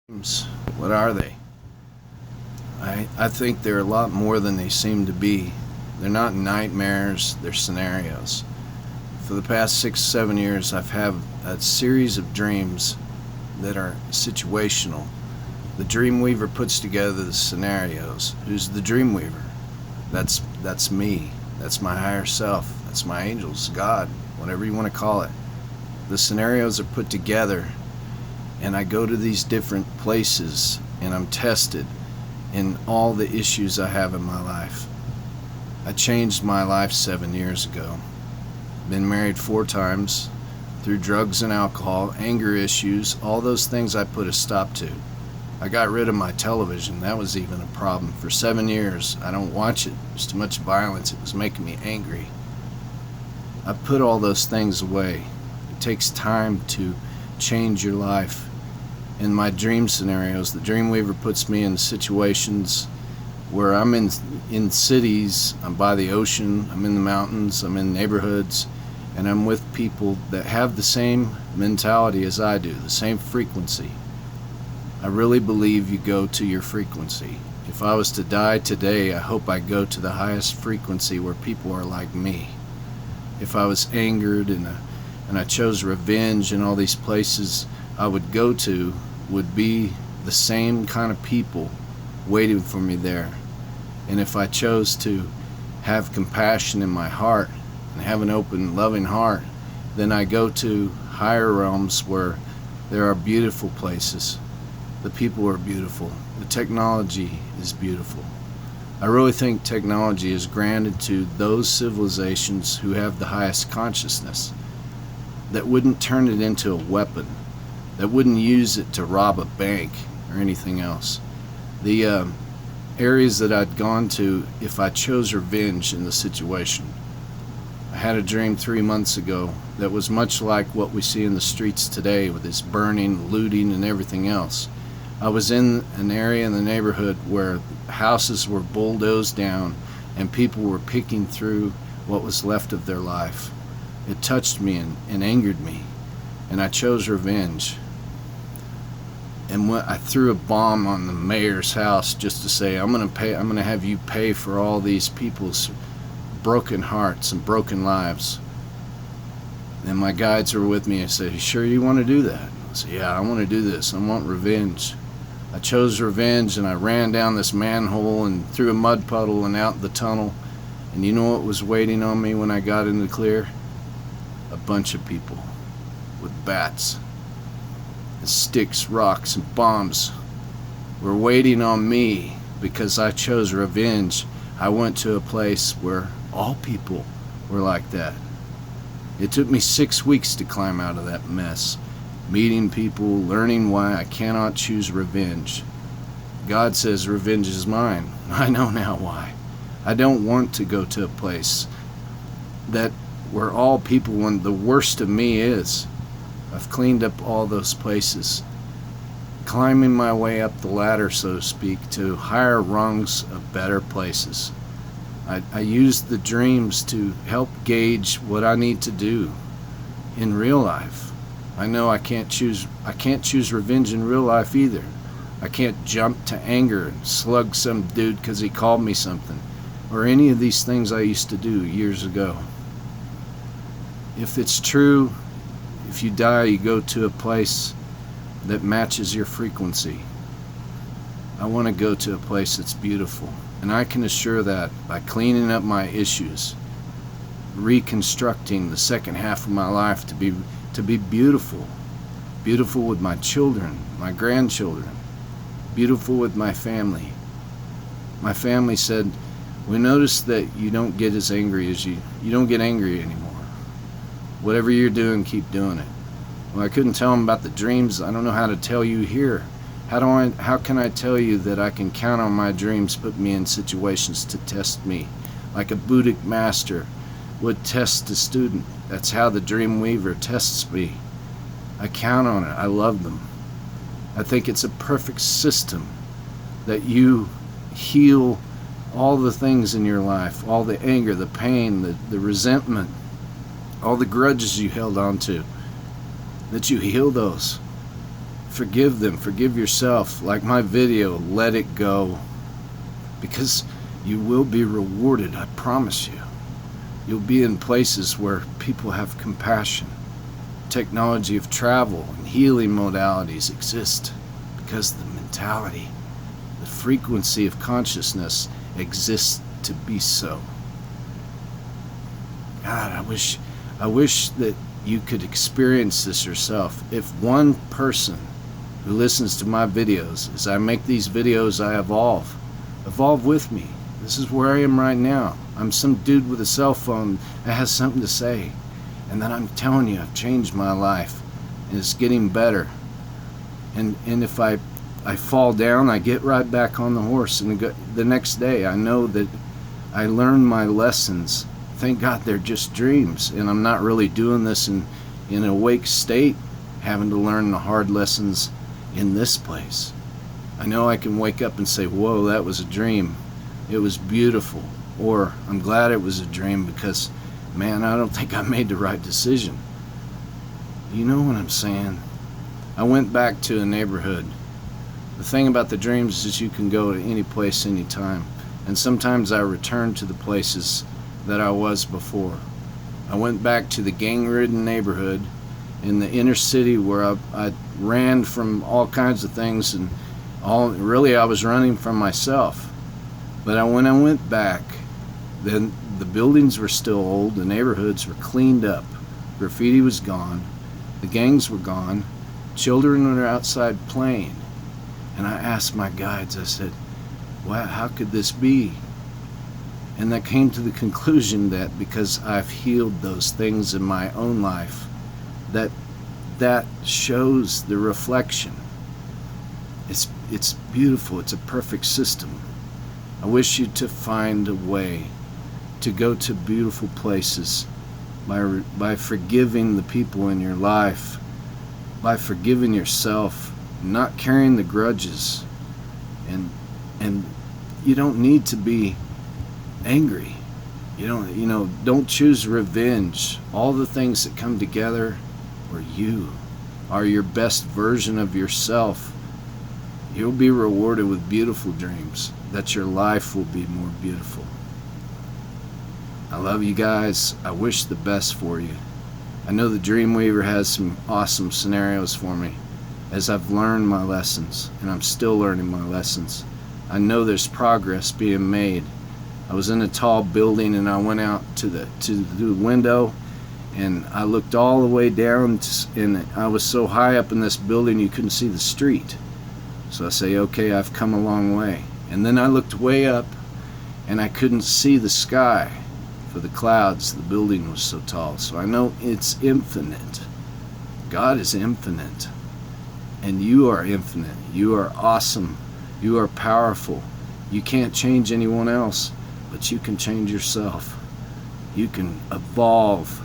Dreams, what are they? I think they're a lot more than they seem to be. They're not nightmares, they're scenarios. For the past 6, 7 years, I've had a series of dreams that are situational. The Dreamweaver puts together the scenarios. Who's the Dreamweaver? That's me. That's my higher self. That's my angels, God, whatever you want to call it. The scenarios are put together, and I go to these different places and I'm tested in all the issues I have in my life. I changed my life 7 years ago. Been married 4 times through drugs and alcohol, anger issues, all those things I put a stop to. I got rid of my television. That was even a problem. For 7 years, I don't watch it. There's too much violence. It was making me angry. I put all those things away. It takes time to change your life. In my dream scenarios, the Dreamweaver puts me in situations where I'm in cities, I'm by the ocean, I'm in the mountains, I'm in neighborhoods, and I'm with people that have the same mentality as I do, the same frequency. I really believe you go to your frequency. If I was to die today, I hope I go to the highest frequency where people are like me. If I was angered and I chose revenge, and all these places I would go to would be the same kind of people waiting for me there. And if I chose to have compassion in my heart and have an open, loving heart, then I go to higher realms where there are beautiful places. The people are beautiful. The technology is beautiful. I really think technology is granted to those civilizations who have the highest consciousness, that wouldn't turn it into a weapon, that wouldn't use it to rob a bank or anything else. The areas that I'd gone to, if I chose revenge in the situation. I had a dream 3 months ago that was much like what we see in the streets today with this burning, looting, and everything else. I was in an area in the neighborhood where houses were bulldozed down and people were picking through what was left of their life. It touched me and angered me, and I chose revenge. And when I threw a bomb on the mayor's house just to say, I'm gonna have you pay for all these people's broken hearts and broken lives. And my guides were with me. I said, you sure you want to do that? I said, yeah, I want to do this. I want revenge. I chose revenge, and I ran down this manhole and through a mud puddle and out the tunnel. And you know what was waiting on me when I got in the clear? A bunch of people with bats and sticks, rocks, and bombs were waiting on me because I chose revenge. I went to a place where all people were like that. It took me 6 weeks to climb out of that mess, meeting people, learning why I cannot choose revenge. God says revenge is mine. I know now why. I don't want to go to a place that where all people, when the worst of me is. I've cleaned up all those places, climbing my way up the ladder, so to speak, to higher rungs of better places. I use the dreams to help gauge what I need to do in real life. I know I can't choose revenge in real life either. I can't jump to anger and slug some dude because he called me something, or any of these things I used to do years ago. If it's true, if you die, you go to a place that matches your frequency. I want to go to a place that's beautiful, and I can assure that by cleaning up my issues, reconstructing the second half of my life to be beautiful. Beautiful with my children, my grandchildren, beautiful with my family. My family said, we noticed that you don't get as angry as you don't get angry anymore. Whatever you're doing, keep doing it. Well, I couldn't tell them about the dreams. I don't know how to tell you here. How can I tell you that I can count on my dreams put me in situations to test me, like a Buddhic master would test a student? That's how the Dreamweaver tests me. I count on it. I love them. I think it's a perfect system that you heal all the things in your life, all the anger, the pain, the resentment, all the grudges you held on to, that you heal those. Forgive them, forgive yourself. Like my video, let it go. Because you will be rewarded, I promise you. You'll be in places where people have compassion. Technology of travel and healing modalities exist because the mentality, the frequency of consciousness exists to be so. God, I wish that you could experience this yourself. If one person who listens to my videos, as I make these videos, I evolve with me. This is where I am right now. I'm some dude with a cell phone that has something to say. And then I'm telling you, I've changed my life. And it's getting better. And if I fall down, I get right back on the horse. And the next day, I know that I learned my lessons. Thank God they're just dreams. And I'm not really doing this in an awake state, having to learn the hard lessons in this place. I know I can wake up and say, whoa, that was a dream. It was beautiful. Or I'm glad it was a dream because, man, I don't think I made the right decision. You know what I'm saying? I went back to a neighborhood. The thing about the dreams is you can go to any place, anytime. And sometimes I return to the places that I was before. I went back to the gang-ridden neighborhood in the inner city where I ran from all kinds of things, and really I was running from myself. But when I went back, then the buildings were still old, the neighborhoods were cleaned up, graffiti was gone, the gangs were gone, children were outside playing. And I asked my guides, I said, wow, how could this be? And I came to the conclusion that because I've healed those things in my own life, that shows the reflection. It's beautiful. It's a perfect system. I wish you to find a way to go to beautiful places by forgiving the people in your life, by forgiving yourself, not carrying the grudges, and you don't need to be angry. Don't choose revenge. All the things that come together where you are your best version of yourself. You'll be rewarded with beautiful dreams, that your life will be more beautiful. I love you guys. I wish the best for you. I know the Dreamweaver has some awesome scenarios for me as I've learned my lessons, and I'm still learning my lessons. I know there's progress being made. I was in a tall building and I went out to the window and I looked all the way down, and I was so high up in this building you couldn't see the street. So I say, okay, I've come a long way. And then I looked way up and I couldn't see the sky for the clouds. The building was so tall. So I know it's infinite. God is infinite. And you are infinite. You are awesome. You are powerful. You can't change anyone else, but you can change yourself. You can evolve.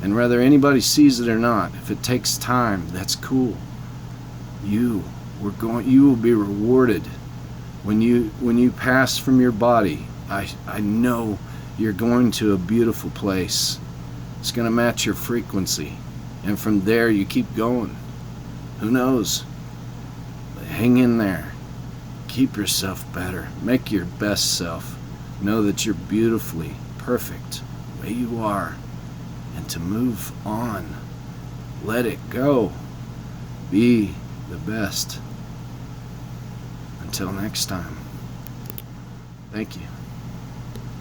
And whether anybody sees it or not, if it takes time, that's cool. You will be rewarded when you pass from your body. I know you're going to a beautiful place. It's going to match your frequency, and from there you keep going. Who knows? But hang in there. Keep yourself better. Make your best self. Know that you're beautifully perfect the way you are, and to move on. Let it go. Be the best. Until next time. Thank you.